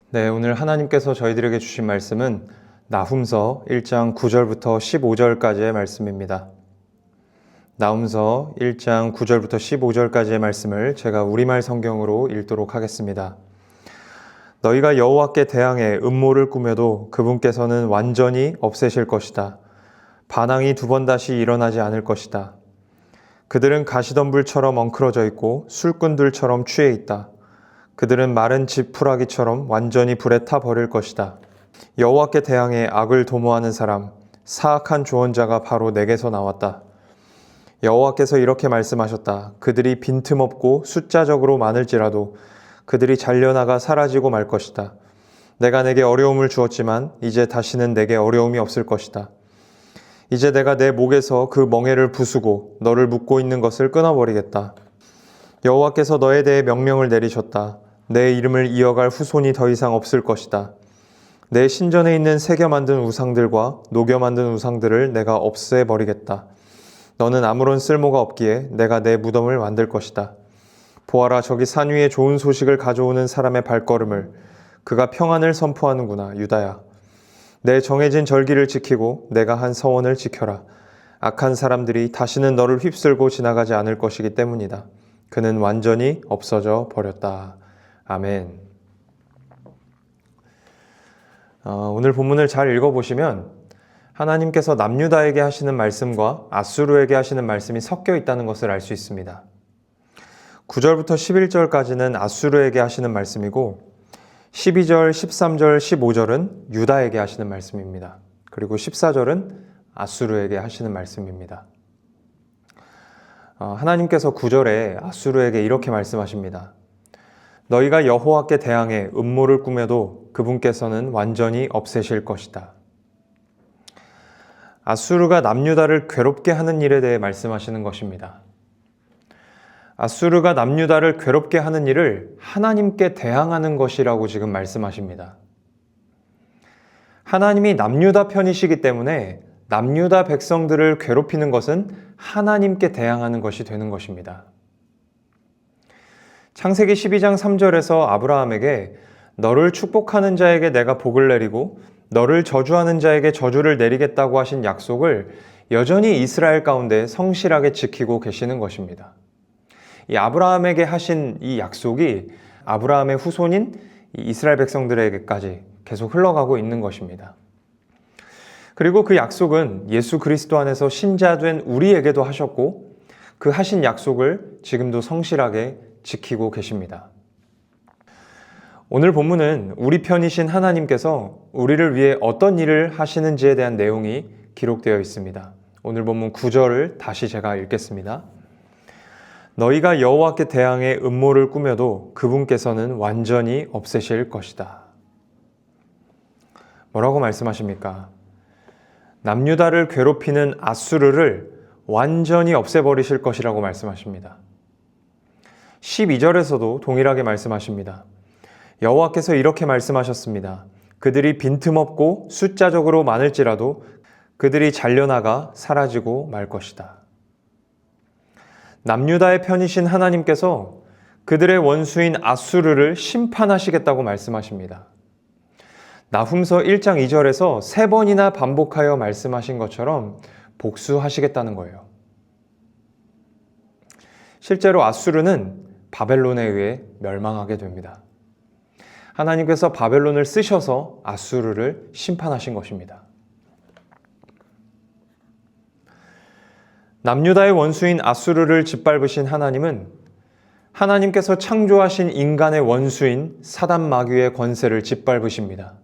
네, 오늘 하나님께서 저희들에게 주신 말씀은 나훔서 1장 9절부터 15절까지의 말씀입니다. 나훔서 1장 9절부터 15절까지의 말씀을 제가 우리말 성경으로 읽도록 하겠습니다. 너희가 여호와께 대항해 음모를 꾸며도 그분께서는 완전히 없애실 것이다. 반항이 두 번 다시 일어나지 않을 것이다. 그들은 가시덤불처럼 엉클어져 있고 술꾼들처럼 취해 있다. 그들은 마른 지푸라기처럼 완전히 불에 타 버릴 것이다. 여호와께 대항해 악을 도모하는 사람, 사악한 조언자가 바로 내게서 나왔다. 여호와께서 이렇게 말씀하셨다. 그들이 빈틈없고 숫자적으로 많을지라도 그들이 잘려나가 사라지고 말 것이다. 내가 내게 어려움을 주었지만 이제 다시는 내게 어려움이 없을 것이다. 이제 내가 내 목에서 그 멍에를 부수고 너를 묶고 있는 것을 끊어버리겠다. 여호와께서 너에 대해 명령을 내리셨다. 내 이름을 이어갈 후손이 더 이상 없을 것이다. 내 신전에 있는 새겨 만든 우상들과 녹여 만든 우상들을 내가 없애버리겠다. 너는 아무런 쓸모가 없기에 내가 내 무덤을 만들 것이다. 보아라, 저기 산 위에 좋은 소식을 가져오는 사람의 발걸음을. 그가 평안을 선포하는구나, 유다야. 내 정해진 절기를 지키고 내가 한 서원을 지켜라. 악한 사람들이 다시는 너를 휩쓸고 지나가지 않을 것이기 때문이다. 그는 완전히 없어져 버렸다. 아멘. 오늘 본문을 잘 읽어보시면 하나님께서 남유다에게 하시는 말씀과 앗수르에게 하시는 말씀이 섞여 있다는 것을 알 수 있습니다. 9절부터 11절까지는 앗수르에게 하시는 말씀이고 12절, 13절, 15절은 유다에게 하시는 말씀입니다. 그리고 14절은 앗수르에게 하시는 말씀입니다. 하나님께서 9절에 앗수르에게 이렇게 말씀하십니다. 너희가 여호와께 대항해 음모를 꾸며도 그분께서는 완전히 없애실 것이다. 앗수르가 남유다를 괴롭게 하는 일에 대해 말씀하시는 것입니다. 앗수르가 남유다를 괴롭게 하는 일을 하나님께 대항하는 것이라고 지금 말씀하십니다. 하나님이 남유다 편이시기 때문에 남유다 백성들을 괴롭히는 것은 하나님께 대항하는 것이 되는 것입니다. 창세기 12장 3절에서 아브라함에게 너를 축복하는 자에게 내가 복을 내리고 너를 저주하는 자에게 저주를 내리겠다고 하신 약속을 여전히 이스라엘 가운데 성실하게 지키고 계시는 것입니다. 이 아브라함에게 하신 이 약속이 아브라함의 후손인 이스라엘 백성들에게까지 계속 흘러가고 있는 것입니다. 그리고 그 약속은 예수 그리스도 안에서 신자된 우리에게도 하셨고 그 하신 약속을 지금도 성실하게 지키고 계십니다. 오늘 본문은 우리 편이신 하나님께서 우리를 위해 어떤 일을 하시는지에 대한 내용이 기록되어 있습니다. 오늘 본문 9절을 다시 제가 읽겠습니다. 너희가 여호와께 대항해 음모를 꾸며도 그분께서는 완전히 없애실 것이다. 뭐라고 말씀하십니까? 남유다를 괴롭히는 앗수르를 완전히 없애버리실 것이라고 말씀하십니다. 12절에서도 동일하게 말씀하십니다. 여호와께서 이렇게 말씀하셨습니다. 그들이 빈틈없고 숫자적으로 많을지라도 그들이 잘려나가 사라지고 말 것이다. 남유다의 편이신 하나님께서 그들의 원수인 앗수르를 심판하시겠다고 말씀하십니다. 나훔서 1장 2절에서 3번이나 반복하여 말씀하신 것처럼 복수하시겠다는 거예요. 실제로 앗수르는 바벨론에 의해 멸망하게 됩니다. 하나님께서 바벨론을 쓰셔서 앗수르를 심판하신 것입니다. 남유다의 원수인 앗수르를 짓밟으신 하나님은 하나님께서 창조하신 인간의 원수인 사단 마귀의 권세를 짓밟으십니다.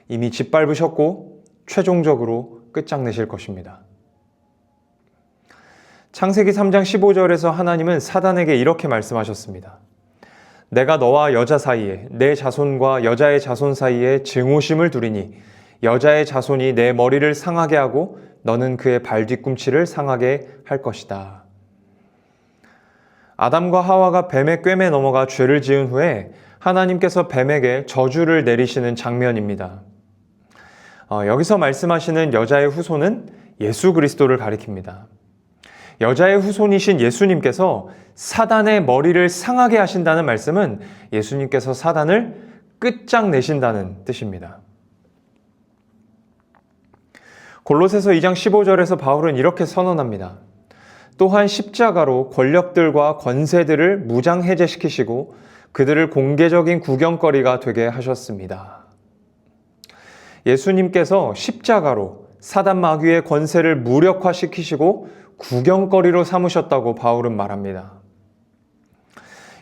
이미 짓밟으셨고 최종적으로 끝장내실 것입니다. 창세기 3장 15절에서 하나님은 사단에게 이렇게 말씀하셨습니다. 내가 너와 여자 사이에 내 자손과 여자의 자손 사이에 증오심을 두리니 여자의 자손이 내 머리를 상하게 하고 너는 그의 발 뒤꿈치를 상하게 할 것이다. 아담과 하와가 뱀의 꿰매 넘어가 죄를 지은 후에 하나님께서 뱀에게 저주를 내리시는 장면입니다. 여기서 말씀하시는 여자의 후손은 예수 그리스도를 가리킵니다. 여자의 후손이신 예수님께서 사단의 머리를 상하게 하신다는 말씀은 예수님께서 사단을 끝장내신다는 뜻입니다. 골로새서 2장 15절에서 바울은 이렇게 선언합니다. 또한 십자가로 권력들과 권세들을 무장해제시키시고 그들을 공개적인 구경거리가 되게 하셨습니다. 예수님께서 십자가로 사단 마귀의 권세를 무력화시키시고 구경거리로 삼으셨다고 바울은 말합니다.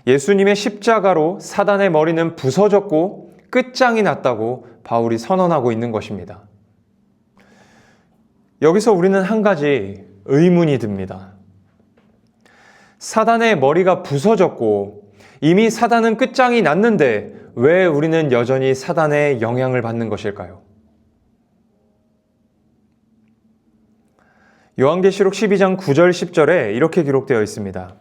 예수님의 십자가로 사단의 머리는 부서졌고 끝장이 났다고 바울이 선언하고 있는 것입니다. 여기서 우리는 한 가지 의문이 듭니다. 사단의 머리가 부서졌고 이미 사단은 끝장이 났는데 왜 우리는 여전히 사단의 영향을 받는 것일까요? 요한계시록 12장 9절 10절에 이렇게 기록되어 있습니다.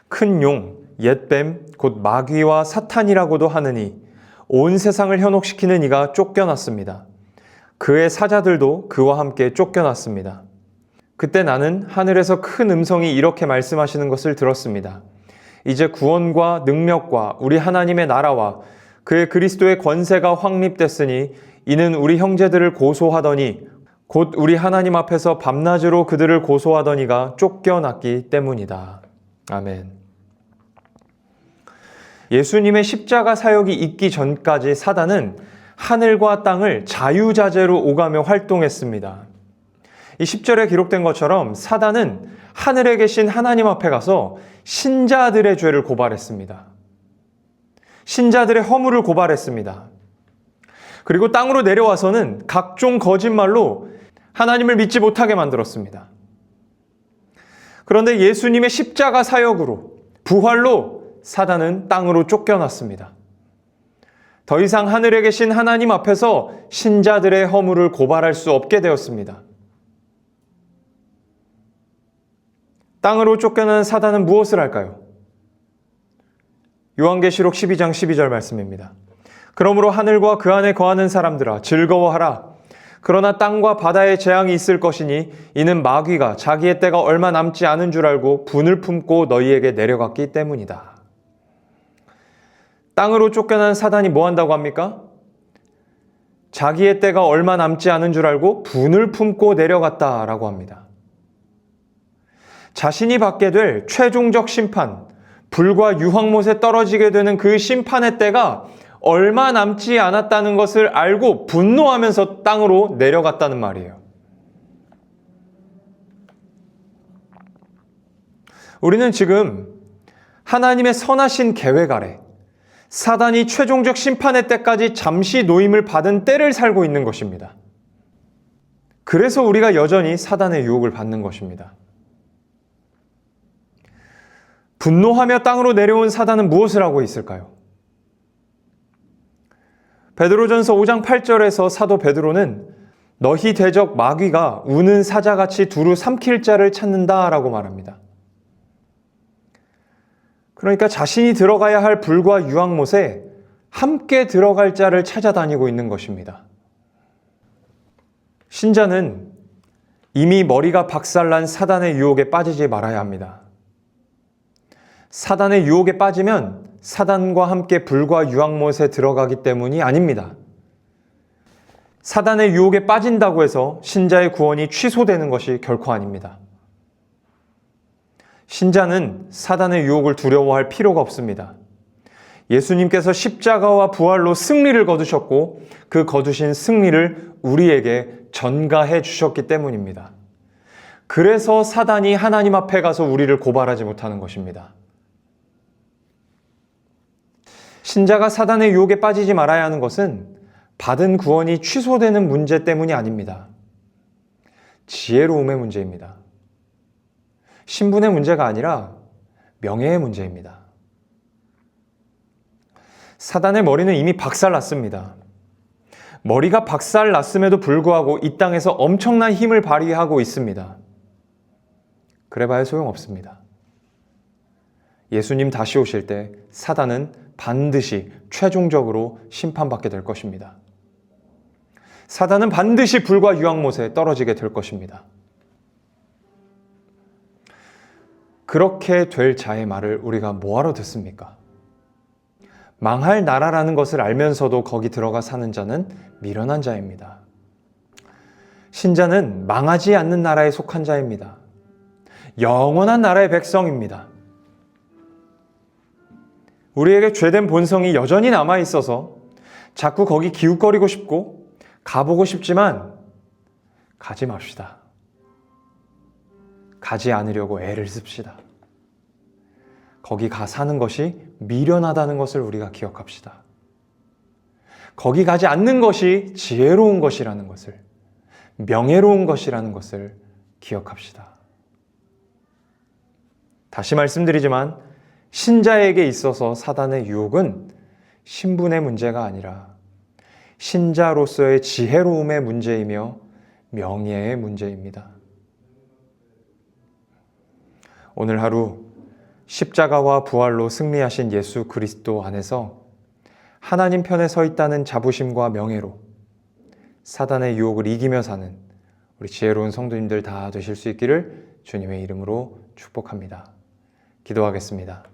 큰 용, 옛뱀, 곧 마귀와 사탄이라고도 하느니 온 세상을 현혹시키는 이가 쫓겨났습니다. 그의 사자들도 그와 함께 쫓겨났습니다. 그때 나는 하늘에서 큰 음성이 이렇게 말씀하시는 것을 들었습니다. 이제 구원과 능력과 우리 하나님의 나라와 그의 그리스도의 권세가 확립됐으니 이는 우리 형제들을 고소하더니 곧 우리 하나님 앞에서 밤낮으로 그들을 고소하더니가 쫓겨났기 때문이다. 아멘. 예수님의 십자가 사역이 있기 전까지 사단은 하늘과 땅을 자유자재로 오가며 활동했습니다. 이 10절에 기록된 것처럼 사단은 하늘에 계신 하나님 앞에 가서 신자들의 죄를 고발했습니다. 신자들의 허물을 고발했습니다. 그리고 땅으로 내려와서는 각종 거짓말로 하나님을 믿지 못하게 만들었습니다. 그런데 예수님의 십자가 사역으로, 부활로 사단은 땅으로 쫓겨났습니다. 더 이상 하늘에 계신 하나님 앞에서 신자들의 허물을 고발할 수 없게 되었습니다. 땅으로 쫓겨난 사단은 무엇을 할까요? 요한계시록 12장 12절 말씀입니다. 그러므로 하늘과 그 안에 거하는 사람들아 즐거워하라. 그러나 땅과 바다에 재앙이 있을 것이니 이는 마귀가 자기의 때가 얼마 남지 않은 줄 알고 분을 품고 너희에게 내려갔기 때문이다. 땅으로 쫓겨난 사단이 뭐 한다고 합니까? 자기의 때가 얼마 남지 않은 줄 알고 분을 품고 내려갔다라고 합니다. 자신이 받게 될 최종적 심판, 불과 유황못에 떨어지게 되는 그 심판의 때가 얼마 남지 않았다는 것을 알고 분노하면서 땅으로 내려갔다는 말이에요. 우리는 지금 하나님의 선하신 계획 아래 사단이 최종적 심판의 때까지 잠시 노임을 받은 때를 살고 있는 것입니다. 그래서 우리가 여전히 사단의 유혹을 받는 것입니다. 분노하며 땅으로 내려온 사단은 무엇을 하고 있을까요? 베드로전서 5장 8절에서 사도 베드로는 너희 대적 마귀가 우는 사자같이 두루 삼킬 자를 찾는다라고 말합니다. 그러니까 자신이 들어가야 할 불과 유황못에 함께 들어갈 자를 찾아다니고 있는 것입니다. 신자는 이미 머리가 박살난 사단의 유혹에 빠지지 말아야 합니다. 사단의 유혹에 빠지면 사단과 함께 불과 유황못에 들어가기 때문이 아닙니다. 사단의 유혹에 빠진다고 해서 신자의 구원이 취소되는 것이 결코 아닙니다. 신자는 사단의 유혹을 두려워할 필요가 없습니다. 예수님께서 십자가와 부활로 승리를 거두셨고 그 거두신 승리를 우리에게 전가해 주셨기 때문입니다. 그래서 사단이 하나님 앞에 가서 우리를 고발하지 못하는 것입니다. 신자가 사단의 유혹에 빠지지 말아야 하는 것은 받은 구원이 취소되는 문제 때문이 아닙니다. 지혜로움의 문제입니다. 신분의 문제가 아니라 명예의 문제입니다. 사단의 머리는 이미 박살났습니다. 머리가 박살났음에도 불구하고 이 땅에서 엄청난 힘을 발휘하고 있습니다. 그래봐야 소용없습니다. 예수님 다시 오실 때 사단은 반드시 최종적으로 심판받게 될 것입니다. 사단은 반드시 불과 유황못에 떨어지게 될 것입니다. 그렇게 될 자의 말을 우리가 뭐하러 듣습니까? 망할 나라라는 것을 알면서도 거기 들어가 사는 자는 미련한 자입니다. 신자는 망하지 않는 나라에 속한 자입니다. 영원한 나라의 백성입니다. 우리에게 죄된 본성이 여전히 남아 있어서 자꾸 거기 기웃거리고 싶고 가보고 싶지만 가지 맙시다. 가지 않으려고 애를 씁시다. 거기 가 사는 것이 미련하다는 것을 우리가 기억합시다. 거기 가지 않는 것이 지혜로운 것이라는 것을, 명예로운 것이라는 것을 기억합시다. 다시 말씀드리지만 신자에게 있어서 사단의 유혹은 신분의 문제가 아니라 신자로서의 지혜로움의 문제이며 명예의 문제입니다. 오늘 하루 십자가와 부활로 승리하신 예수 그리스도 안에서 하나님 편에 서 있다는 자부심과 명예로 사단의 유혹을 이기며 사는 우리 지혜로운 성도님들 다 되실 수 있기를 주님의 이름으로 축복합니다. 기도하겠습니다.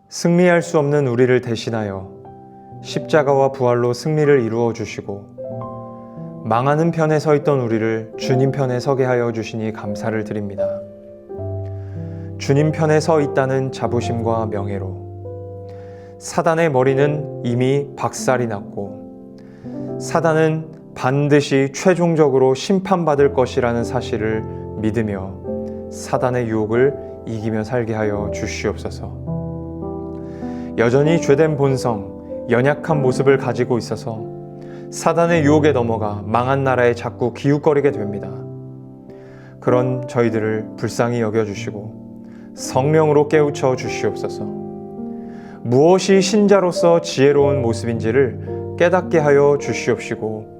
승리할 수 없는 우리를 대신하여 십자가와 부활로 승리를 이루어 주시고 망하는 편에 서 있던 우리를 주님 편에 서게 하여 주시니 감사를 드립니다. 주님 편에 서 있다는 자부심과 명예로 사단의 머리는 이미 박살이 났고 사단은 반드시 최종적으로 심판받을 것이라는 사실을 믿으며 사단의 유혹을 이기며 살게 하여 주시옵소서. 여전히 죄된 본성, 연약한 모습을 가지고 있어서 사단의 유혹에 넘어가 망한 나라에 자꾸 기웃거리게 됩니다. 그런 저희들을 불쌍히 여겨주시고 성령으로 깨우쳐 주시옵소서. 무엇이 신자로서 지혜로운 모습인지를 깨닫게 하여 주시옵시고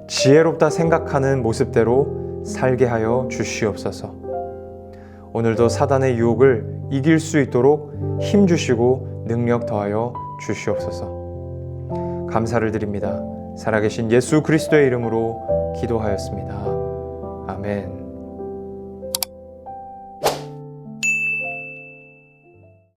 지혜롭다 생각하는 모습대로 살게 하여 주시옵소서. 오늘도 사단의 유혹을 이길 수 있도록 힘 주시고 능력 더하여 주시옵소서. 감사를 드립니다. 살아계신 예수 그리스도의 이름으로 기도하였습니다. 아멘.